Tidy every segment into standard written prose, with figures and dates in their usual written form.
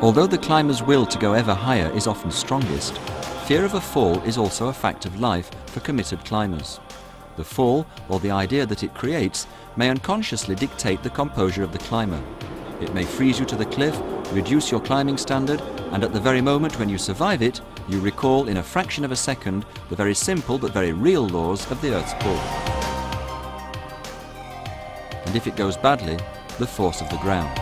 Although the climber's will to go ever higher is often strongest, fear of a fall is also a fact of life for committed climbers. The fall, or the idea that it creates, may unconsciously dictate the composure of the climber. It may freeze you to the cliff, reduce your climbing standard, and at the very moment when you survive it, you recall in a fraction of a second the very simple but very real laws of the Earth's pull. And if it goes badly, the force of the ground.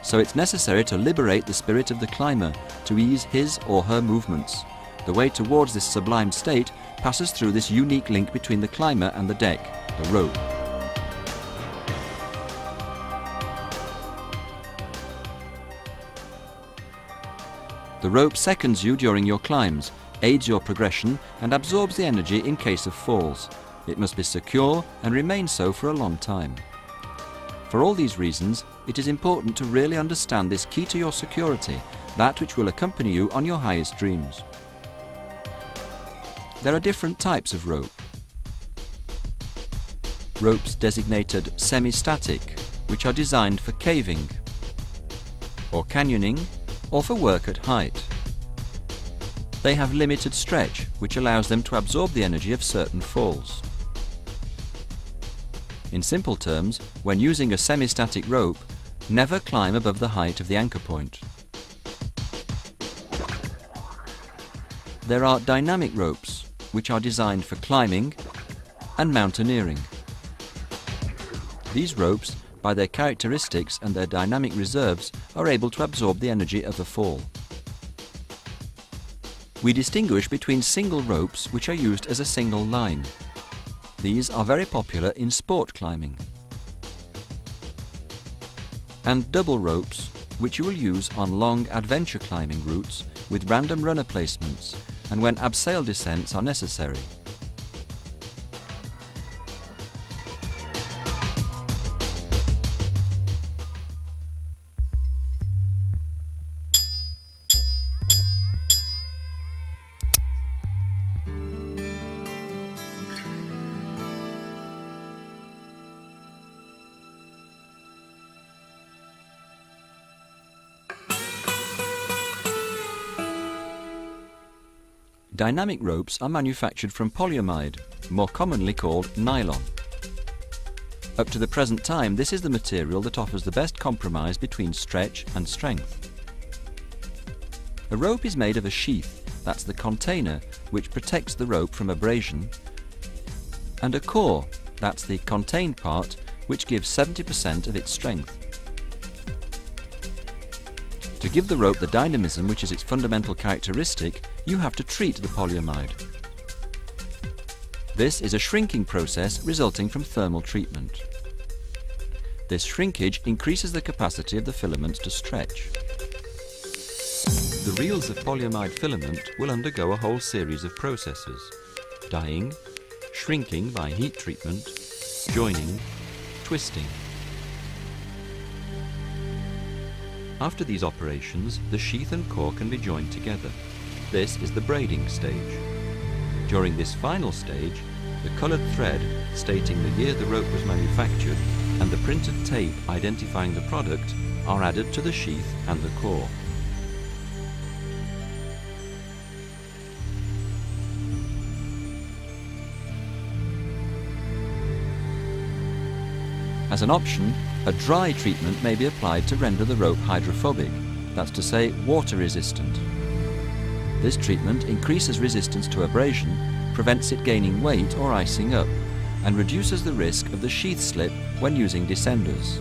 So it's necessary to liberate the spirit of the climber, to ease his or her movements. The way towards this sublime state passes through this unique link between the climber and the deck, the rope. The rope seconds you during your climbs, aids your progression, and absorbs the energy in case of falls. It must be secure and remain so for a long time. For all these reasons, it is important to really understand this key to your security, that which will accompany you on your highest dreams. There are different types of rope. Ropes designated semi-static, which are designed for caving, or canyoning, or for work at height. They have limited stretch, which allows them to absorb the energy of certain falls. In simple terms, when using a semi-static rope, never climb above the height of the anchor point. There are dynamic ropes, which are designed for climbing and mountaineering. These ropes, by their characteristics and their dynamic reserves, are able to absorb the energy of a fall. We distinguish between single ropes, which are used as a single line. These are very popular in sport climbing. And double ropes, which you will use on long adventure climbing routes with random runner placements and when abseil descents are necessary. Dynamic ropes are manufactured from polyamide, more commonly called nylon. Up to the present time, this is the material that offers the best compromise between stretch and strength. A rope is made of a sheath, that's the container which protects the rope from abrasion, and a core, that's the contained part which gives 70% of its strength. To give the rope the dynamism which is its fundamental characteristic, you have to treat the polyamide. This is a shrinking process resulting from thermal treatment. This shrinkage increases the capacity of the filaments to stretch. The reels of polyamide filament will undergo a whole series of processes: dyeing, shrinking by heat treatment, joining, twisting. After these operations, the sheath and core can be joined together. This is the braiding stage. During this final stage, the coloured thread stating the year the rope was manufactured and the printed tape identifying the product are added to the sheath and the core. As an option, a dry treatment may be applied to render the rope hydrophobic, that's to say water resistant. This treatment increases resistance to abrasion, prevents it gaining weight or icing up, and reduces the risk of the sheath slip when using descenders.